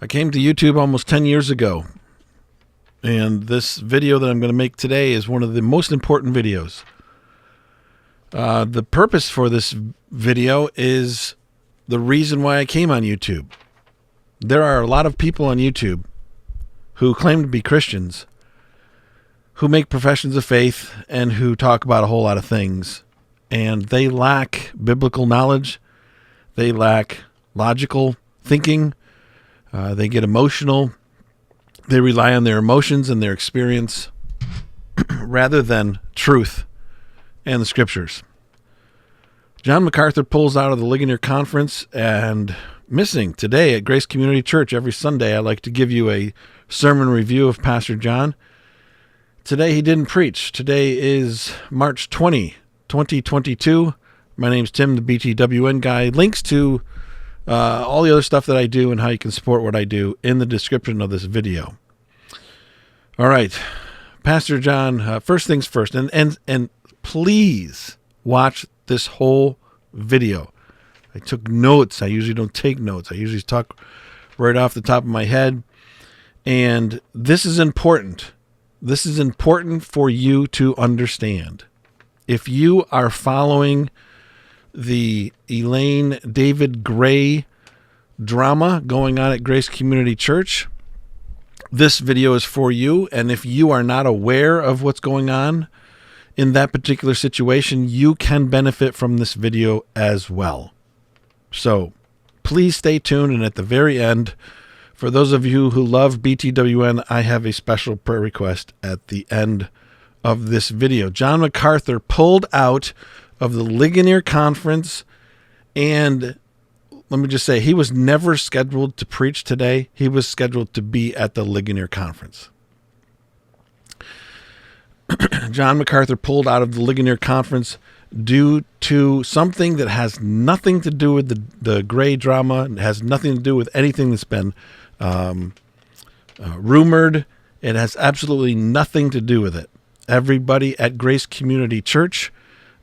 I came to YouTube almost 10 years ago, and this video that I'm going to make today is one of the most important videos. The purpose for this video is the reason why I came on YouTube. There are a lot of people on YouTube who claim to be Christians, who make professions of faith, and who talk about a whole lot of things. And they lack biblical knowledge. They lack logical thinking. They get emotional. They rely on their emotions and their experience rather than truth and the scriptures. John MacArthur pulls out of the Ligonier Conference, and missing today at Grace Community Church every Sunday, I like to give you a sermon review of Pastor John. Today he didn't preach. Today is March 20, 2022. My name's Tim, the BTWN guy. Links to all the other stuff that I do and how you can support what I do in the description of this video. All right, Pastor John, first things first, and please watch this whole video. I took notes. I usually don't take notes. I usually talk right off the top of my head, and this is important. This is important for you to understand. If you are following the Elaine David Gray drama going on at Grace Community Church, this video is for you. And if you are not aware of what's going on in that particular situation, you can benefit from this video as well. So please stay tuned. And at the very end, for those of you who love BTWN, I have a special prayer request at the end of this video. John MacArthur pulled out of the Ligonier Conference, and let me just say, he was never scheduled to preach today. He was scheduled to be at the Ligonier Conference. John MacArthur pulled out of the Ligonier Conference due to something that has nothing to do with the Gray drama. It has nothing to do with anything that's been rumored. It has absolutely nothing to do with it. Everybody at Grace Community Church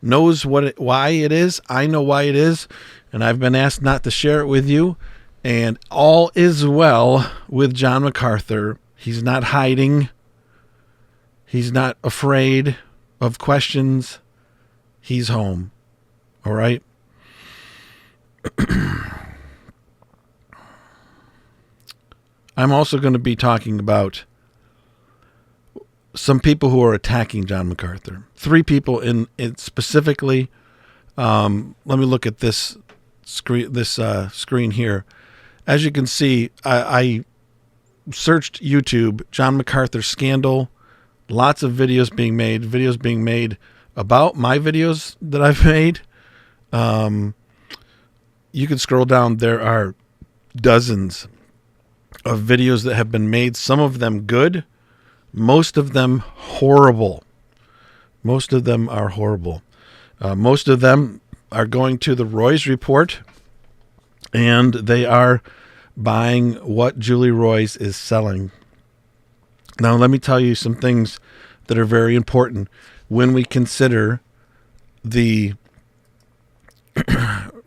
knows why it is. I know why it is, and I've been asked not to share it with you. And all is well with John MacArthur. He's not hiding. He's not afraid of questions. He's home. All right? I'm also going to be talking about some people who are attacking John MacArthur. 3 people in specifically. Let me look at this screen here. As you can see, I searched YouTube, John MacArthur scandal. Lots of videos being made about my videos that I've made. You can scroll down. There are dozens of videos that have been made. Some of them good. Most of them horrible. Most of them are horrible. Most of them are going to the Roy's report, and they are buying what Julie Roy's is selling. Now, let me tell you some things that are very important when we consider the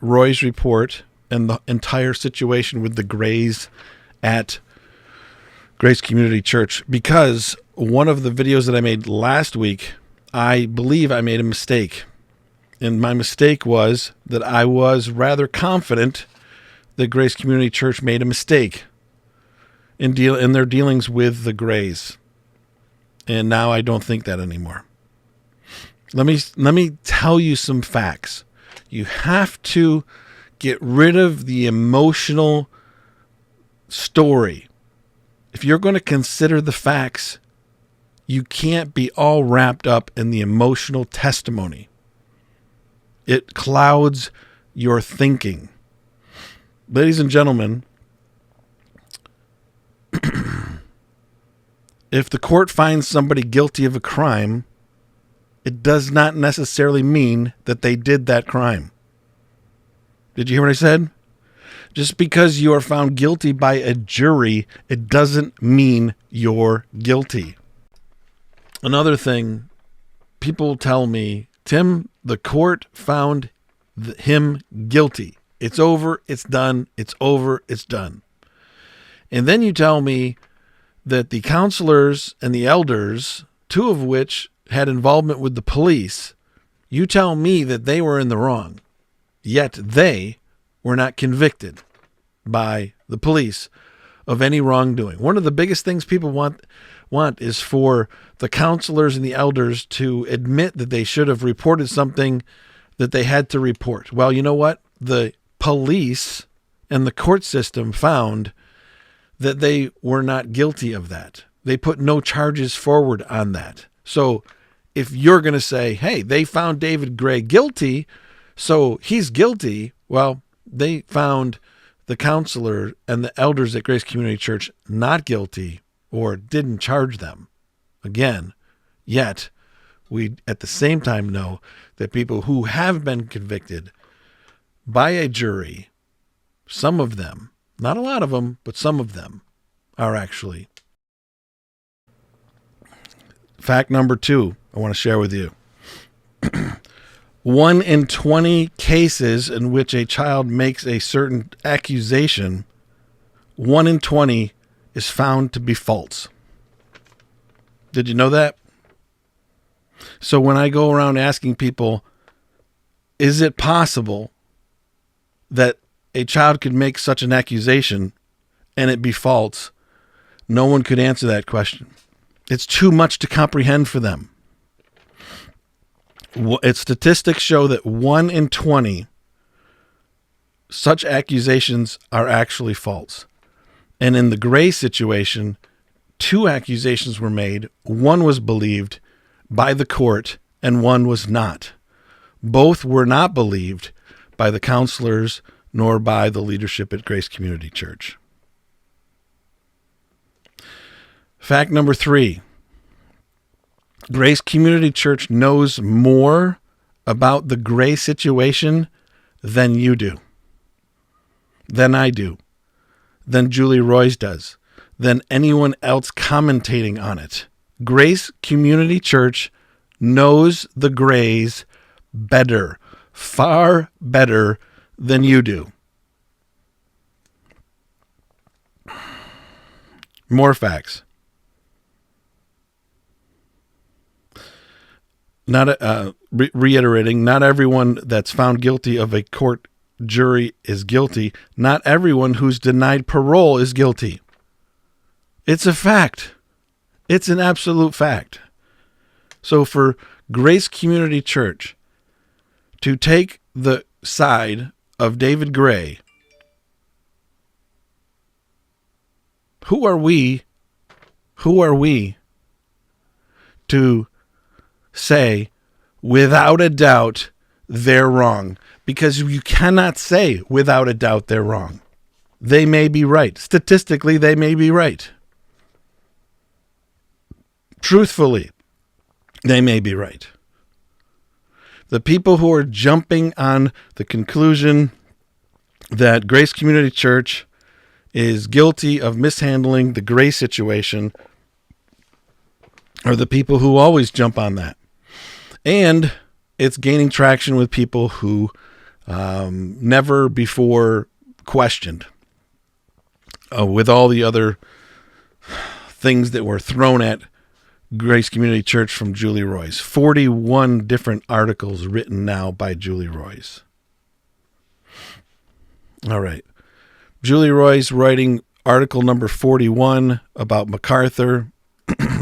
Roy's report and the entire situation with the Grays at Grace Community Church, because one of the videos that I made last week, I believe I made a mistake. And my mistake was that I was rather confident that Grace Community Church made a mistake in their dealings with the Grays. And now I don't think that anymore. Let me tell you some facts. You have to get rid of the emotional story. If you're going to consider the facts, you can't be all wrapped up in the emotional testimony. It clouds your thinking. Ladies and gentlemen, if the court finds somebody guilty of a crime, it does not necessarily mean that they did that crime. Did you hear what I said? Just because you are found guilty by a jury, it doesn't mean you're guilty. Another thing, people tell me, Tim, the court found him guilty. It's over, it's done, it's over, it's done. And then you tell me that the counselors and the elders, two of which had involvement with the police, you tell me that they were in the wrong, yet they were not convicted by the police of any wrongdoing. One of the biggest things people want is for the counselors and the elders to admit that they should have reported something that they had to report. Well, you know what? The police and the court system found that they were not guilty of that. They put no charges forward on that. So if you're going to say, hey, they found David Gray guilty, so he's guilty, well, they found the counselor and the elders at Grace Community Church not guilty or didn't charge them. Again, yet we at the same time know that people who have been convicted by a jury, some of them, not a lot of them, but some of them are actually. Fact number 2 I want to share with you. 1 in 20 cases in which a child makes a certain accusation, 1 in 20 is found to be false. Did you know that? So when I go around asking people, is it possible that a child could make such an accusation and it be false? No one could answer that question. It's too much to comprehend for them. Its statistics show that 1 in 20 such accusations are actually false. And in the Gray situation, 2 accusations were made. 1 was believed by the court and 1 was not. Both were not believed by the counselors nor by the leadership at Grace Community Church. Fact number 3. Grace Community Church knows more about the Gray situation than you do, than I do, than Julie Royce does, than anyone else commentating on it. Grace Community Church knows the Grays better, far better than you do. More facts. Reiterating, not everyone that's found guilty of a court jury is guilty. Not everyone who's denied parole is guilty. It's a fact. It's an absolute fact. So for Grace Community Church to take the side of David Gray, who are we to say, without a doubt, they're wrong? Because you cannot say, without a doubt, they're wrong. They may be right. Statistically, they may be right. Truthfully, they may be right. The people who are jumping on the conclusion that Grace Community Church is guilty of mishandling the Gray situation are the people who always jump on that. And it's gaining traction with people who never before questioned. With all the other things that were thrown at Grace Community Church from Julie Royce. 41 different articles written now by Julie Royce. All right. Julie Royce writing article number 41 about MacArthur.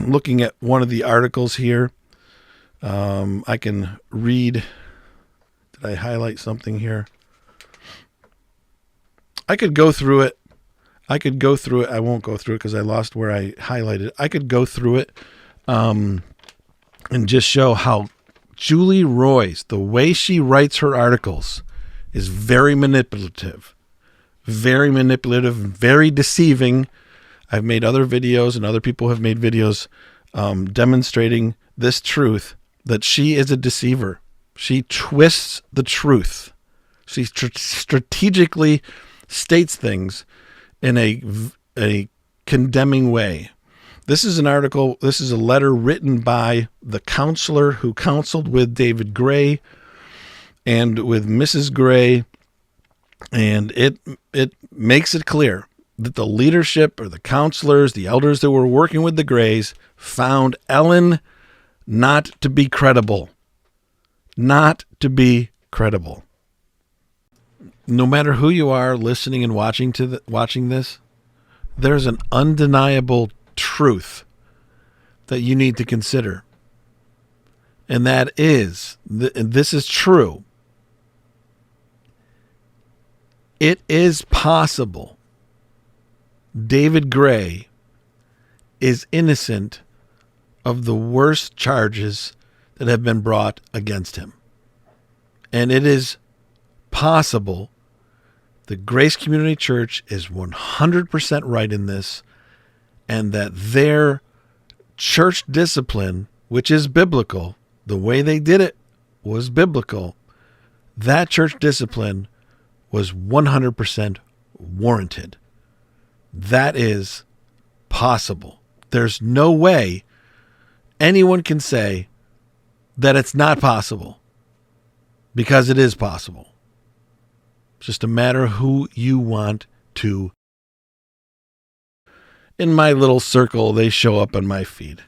Looking at one of the articles here. I can read. Did I highlight something here? I could go through it. I won't go through it because I lost where I highlighted. I could go through it and just show how Julie Royce, the way she writes her articles, is very manipulative, very deceiving. I've made other videos and other people have made videos demonstrating this truth, that she is a deceiver. She twists the truth. She strategically states things in a condemning way. This is an article, this is a letter written by the counselor who counseled with David Gray and with Mrs. Gray, and it makes it clear that the leadership or the counselors, the elders that were working with the Grays found Ellen not to be credible. Not to be credible. No matter who you are listening and watching this, there's an undeniable truth that you need to consider. And that is, and this is true, it is possible David Gray is innocent of the worst charges that have been brought against him. And it is possible the Grace Community Church is 100% right in this, and that their church discipline, which is biblical, the way they did it was biblical, that church discipline was 100% warranted. That is possible. There's no way anyone can say that it's not possible, because it is possible. It's just a matter of who you want to. In my little circle, they show up on my feed.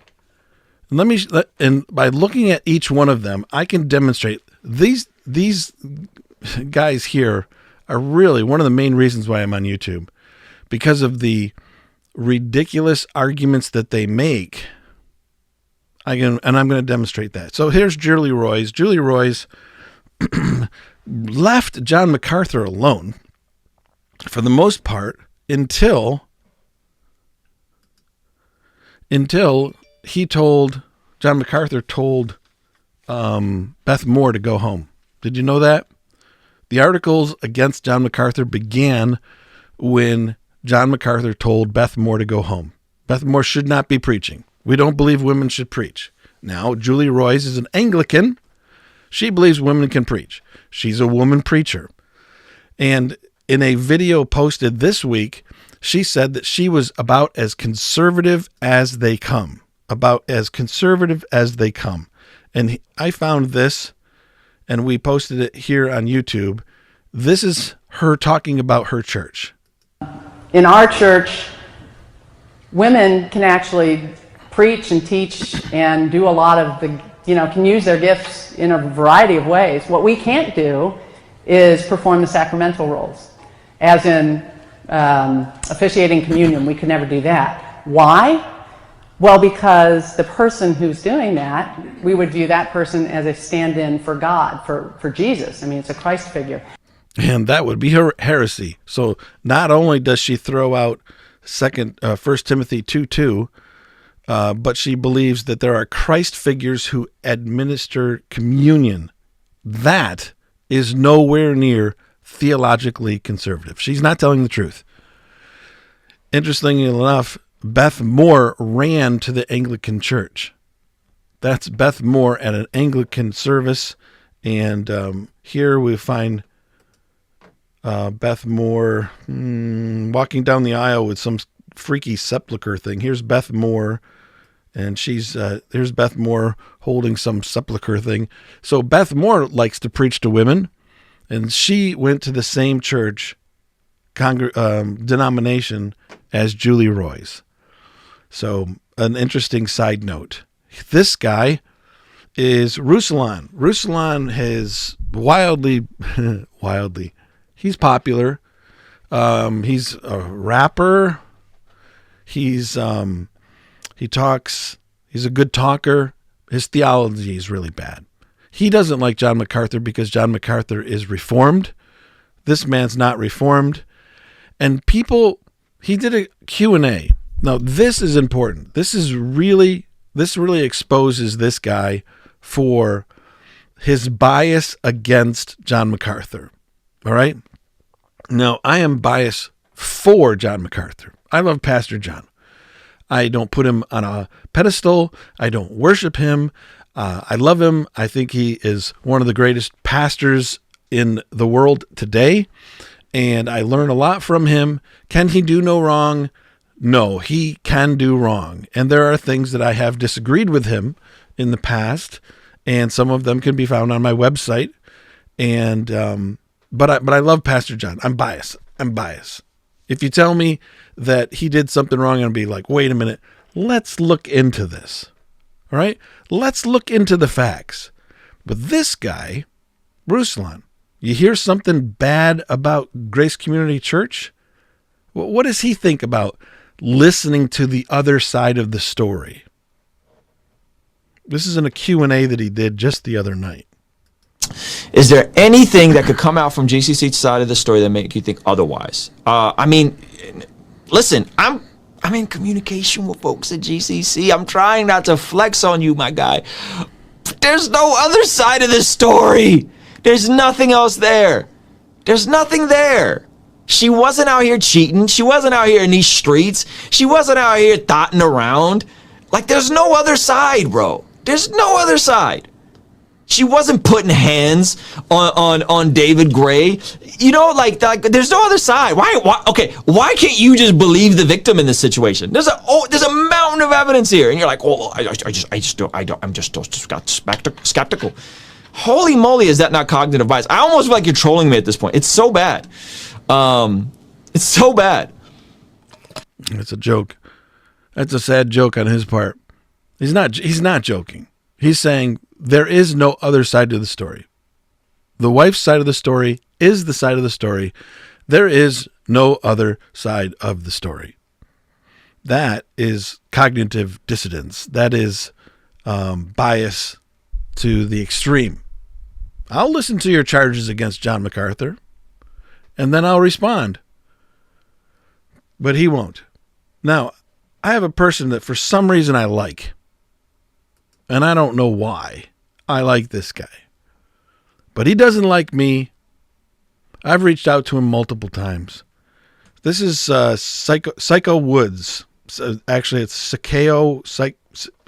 And by looking at each one of them, I can demonstrate these guys here are really one of the main reasons why I'm on YouTube, because of the ridiculous arguments that they make. I'm going to demonstrate that. So here's Julie Roys. Julie Roys left John MacArthur alone for the most part until John MacArthur told Beth Moore to go home. Did you know that? The articles against John MacArthur began when John MacArthur told Beth Moore to go home. Beth Moore should not be preaching. We don't believe women should preach. Now, Julie Roys is an Anglican. She believes women can preach. She's a woman preacher. And in a video posted this week, she said that she was about as conservative as they come. About as conservative as they come. And I found this, and we posted it here on YouTube. This is her talking about her church. In our church, women can actually preach and teach and do a lot of can use their gifts in a variety of ways. What we can't do is perform the sacramental roles, as in officiating communion. We could never do that. Why? Well, because the person who's doing that, we would view that person as a stand-in for God, for Jesus. I mean, it's a Christ figure. And that would be her heresy. So not only does she throw out 1 Timothy 2:2, but she believes that there are Christ figures who administer communion. That is nowhere near theologically conservative. She's not telling the truth. Interestingly enough, Beth Moore ran to the Anglican Church. That's Beth Moore at an Anglican service. And here we find Beth Moore walking down the aisle with some freaky sepulcher thing. Here's Beth Moore, and here's Beth Moore holding some sepulcher thing. So Beth Moore likes to preach to women, and she went to the same church denomination as Julie Roys. So an interesting side note. This guy is Ruslan. Ruslan has wildly, he's popular. He's a rapper. He talks, he's a good talker. His theology is really bad. He doesn't like John MacArthur because John MacArthur is reformed. This man's not reformed. And he did a Q&A. Now, this is important. This really exposes this guy for his bias against John MacArthur. All right? Now, I am biased for John MacArthur. I love Pastor John. I don't put him on a pedestal. I don't worship him. I love him. I think he is one of the greatest pastors in the world today, and I learn a lot from him. Can he do no wrong? No, he can do wrong. And there are things that I have disagreed with him in the past, and some of them can be found on my website. And but I love Pastor John. I'm biased. If you tell me that he did something wrong, I'm going to be like, wait a minute, let's look into this. All right? Let's look into the facts. But this guy, Ruslan, you hear something bad about Grace Community Church? What does he think about listening to the other side of the story? This is in a Q&A that he did just the other night. Is there anything that could come out from GCC's side of the story that make you think otherwise? I mean, listen, I'm in communication with folks at GCC. I'm trying not to flex on you, my guy. There's no other side of this story. There's nothing else there. There's nothing there. She wasn't out here cheating. She wasn't out here in these streets. She wasn't out here thotting around. Like, there's no other side, bro. There's no other side. She wasn't putting hands on David Gray. You know, like there's no other side. Why can't you just believe the victim in this situation? There's a mountain of evidence here, and you're like, oh, I'm just skeptical. Holy moly, is that not cognitive bias? I almost feel like you're trolling me at this point. It's so bad. It's so bad. It's a joke. That's a sad joke on his part. He's not joking. He's saying there is no other side to the story. The wife's side of the story is the side of the story. There is no other side of the story. That is cognitive dissonance. That is bias to the extreme. I'll listen to your charges against John MacArthur, and then I'll respond. But he won't. Now, I have a person that for some reason I like, and I don't know why I like this guy. But he doesn't like me. I've reached out to him multiple times. This is Sako Woods. Actually, it's Sako.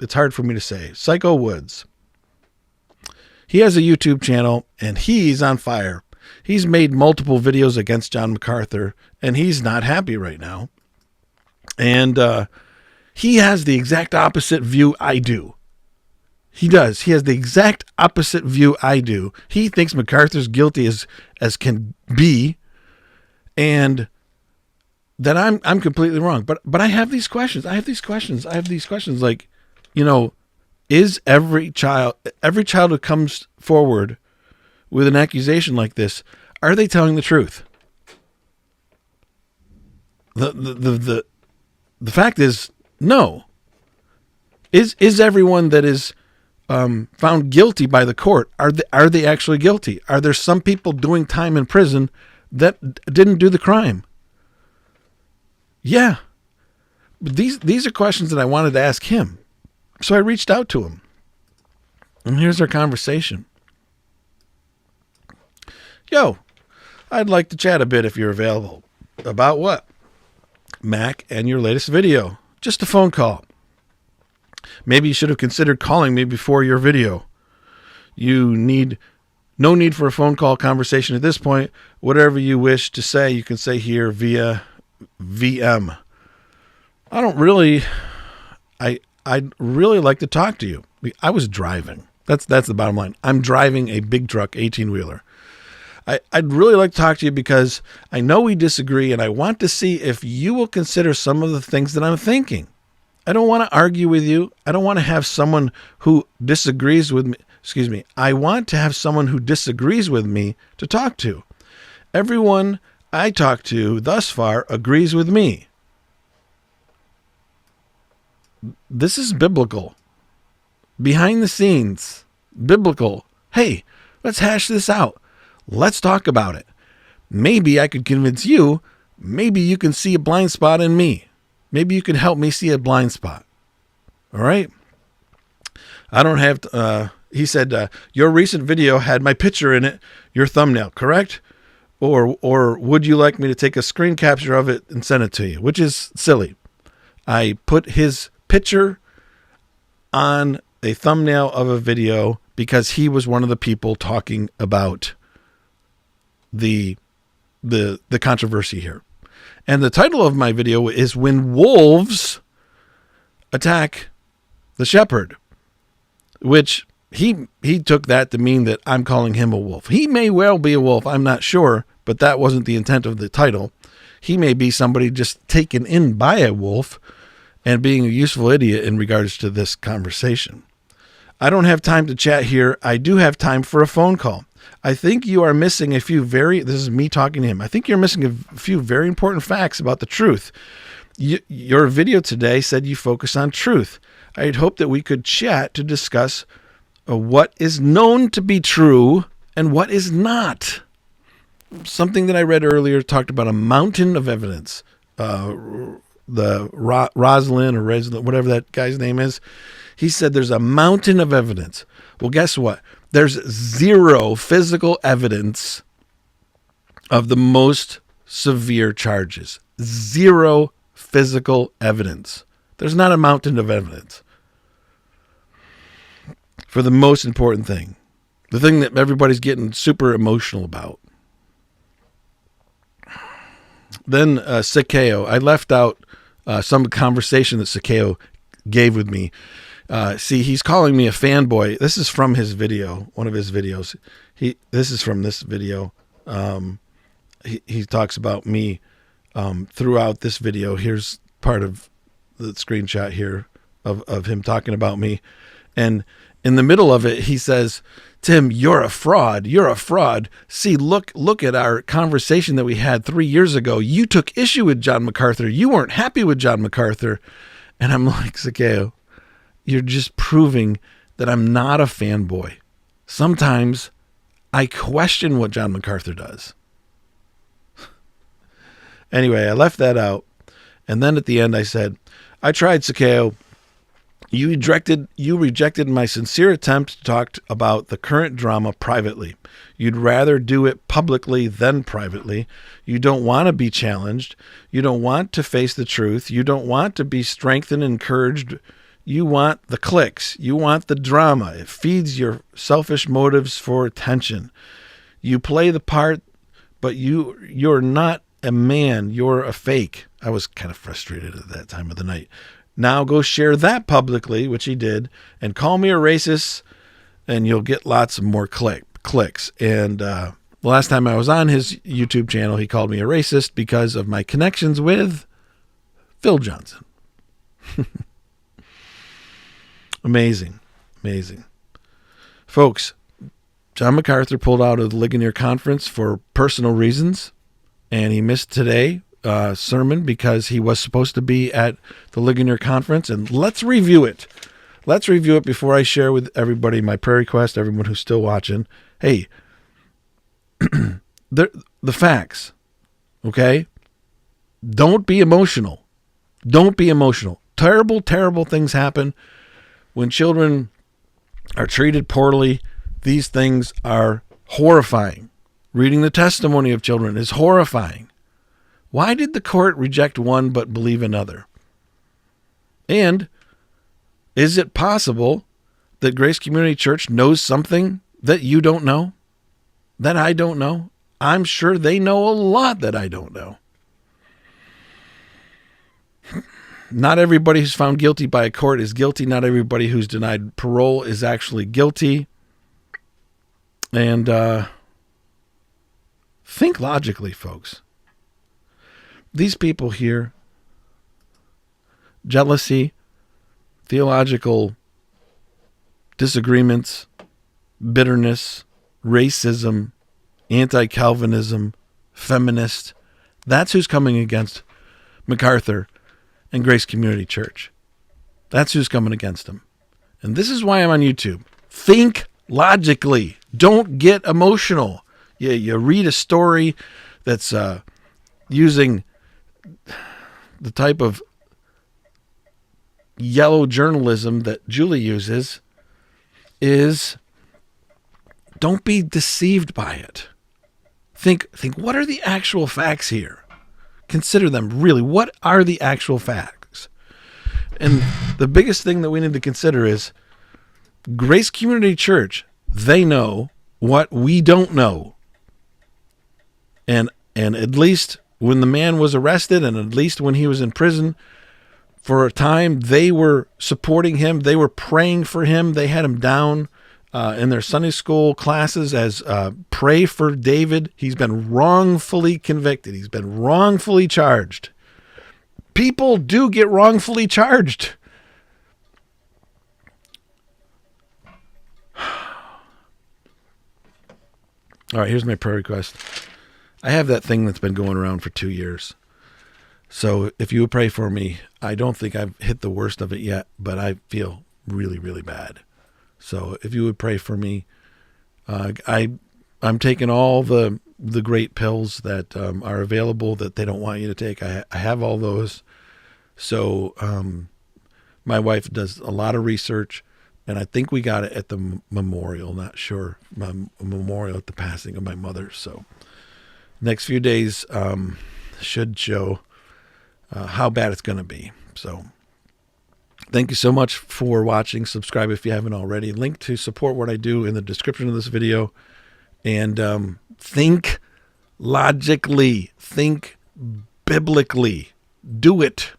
It's hard for me to say. Sako Woods. He has a YouTube channel, and he's on fire. He's made multiple videos against John MacArthur, and he's not happy right now. And he has the exact opposite view I do. He does. He has the exact opposite view I do. He thinks MacArthur's guilty as can be, and that I'm completely wrong. But I have these questions. I have these questions. Like, you know, is every child who comes forward with an accusation like this, are they telling the truth? The fact is no. Is everyone that is found guilty by the court, are they actually guilty? Are there some people doing time in prison that didn't do the crime? Yeah. But these are questions that I wanted to ask him. So I reached out to him. And here's our conversation. Yo, I'd like to chat a bit if you're available. About what? Mac and your latest video. Just a phone call. Maybe you should have considered calling me before your video. No need for a phone call conversation at this point. Whatever you wish to say, you can say here via VM. I'd really like to talk to you. I was driving. That's the bottom line. I'm driving a big truck, 18-wheeler. I'd really like to talk to you because I know we disagree, and I want to see if you will consider some of the things that I'm thinking. I don't want to argue with you. I don't want to have someone who disagrees with me. I want to have someone who disagrees with me to talk to. Everyone I talk to thus far agrees with me. This is biblical. Behind the scenes, biblical. Hey, let's hash this out. Let's talk about it. Maybe I could convince you. Maybe you can see a blind spot in me. Maybe you can help me see a blind spot. All right? I don't have to, he said, your recent video had my picture in it, your thumbnail, correct? Or would you like me to take a screen capture of it and send it to you? Which is silly. I put his picture on a thumbnail of a video because he was one of the people talking about the controversy here. And the title of my video is When Wolves Attack the Shepherd, which he took that to mean that I'm calling him a wolf. He may well be a wolf. I'm not sure, but that wasn't the intent of the title. He may be somebody just taken in by a wolf and being a useful idiot in regards to this conversation. I don't have time to chat here. I do have time for a phone call. I think you are missing this is me talking to him. I think you're missing a few very important facts about the truth. Your video today said you focus on truth. I'd hope that we could chat to discuss what is known to be true and what is not. Something that I read earlier talked about a mountain of evidence. The Rosalind or Rosalind, whatever that guy's name is, he said there's a mountain of evidence. Well, guess what? There's zero physical evidence of the most severe charges. Zero physical evidence. There's not a mountain of evidence for the most important thing, the thing that everybody's getting super emotional about. Then Sako, I left out some conversation that Sako gave with me. See, he's calling me a fanboy. This is from his video, one of his videos. This is from this video. He talks about me throughout this video. Here's part of the screenshot here of him talking about me. And in the middle of it, he says, Tim, you're a fraud. You're a fraud. See, look at our conversation that we had 3 years ago. You took issue with John MacArthur. You weren't happy with John MacArthur. And I'm like, Sako, you're just proving that I'm not a fanboy. Sometimes I question what John MacArthur does. Anyway, I left that out. And then at the end I said, I tried, Sako. You rejected my sincere attempt to talk about the current drama privately. You'd rather do it publicly than privately. You don't want to be challenged. You don't want to face the truth. You don't want to be strengthened, encouraged. You want the clicks. You want the drama. It feeds your selfish motives for attention. You play the part, but you're not a man. You're a fake. I was kind of frustrated at that time of the night. Now go share that publicly, which he did, and call me a racist, and you'll get lots of more clicks. And the last time I was on his YouTube channel, he called me a racist because of my connections with Phil Johnson. Amazing. Folks, John MacArthur pulled out of the Ligonier Conference for personal reasons, and he missed today. Sermon because he was supposed to be at the Ligonier Conference, and let's review it. Let's review it before I share with everybody my prayer request, everyone who's still watching. Hey, the facts, okay? Don't be emotional. Don't be emotional. Terrible, terrible things happen when children are treated poorly. These things are horrifying. Reading the testimony of children is horrifying. Why did the court reject one but believe another? And is it possible that Grace Community Church knows something that you don't know, that I don't know? I'm sure they know a lot that I don't know. Not everybody who's found guilty by a court is guilty. Not everybody who's denied parole is actually guilty. And think logically, folks. These people here, jealousy, theological disagreements, bitterness, racism, anti-Calvinism, feminist, that's who's coming against MacArthur and Grace Community Church. That's who's coming against him. And this is why I'm on YouTube. Think logically. Don't get emotional. You read a story that's using the type of yellow journalism that Julie uses, don't be deceived by it. Think, what are the actual facts here? Consider them, really. What are the actual facts? And the biggest thing that we need to consider is Grace Community Church, they know what we don't know. And at least when the man was arrested, and at least when he was in prison for a time, they were supporting him. They were praying for him. They had him down in their Sunday school classes as pray for David. He's been wrongfully convicted. He's been wrongfully charged. People do get wrongfully charged. All right, here's my prayer request. I have that thing that's been going around for 2 years. So if you would pray for me, I don't think I've hit the worst of it yet, but I feel really, really bad. So if you would pray for me, I'm taking all the great pills that are available that they don't want you to take. I have all those. So my wife does a lot of research, and I think we got it at the memorial. Not sure. Memorial at the passing of my mother. So next few days should show how bad it's going to be. So thank you so much for watching. Subscribe if you haven't already. Link to support what I do in the description of this video. And think logically. Think biblically. Do it.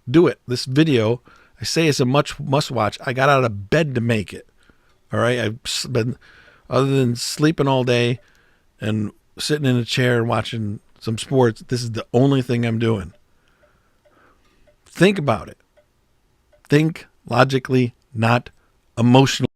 Do it. This video, I say it's a must watch. I got out of bed to make it. All right. I've been, other than sleeping all day and sitting in a chair and watching some sports, this is the only thing I'm doing. Think about it. Think logically, not emotionally.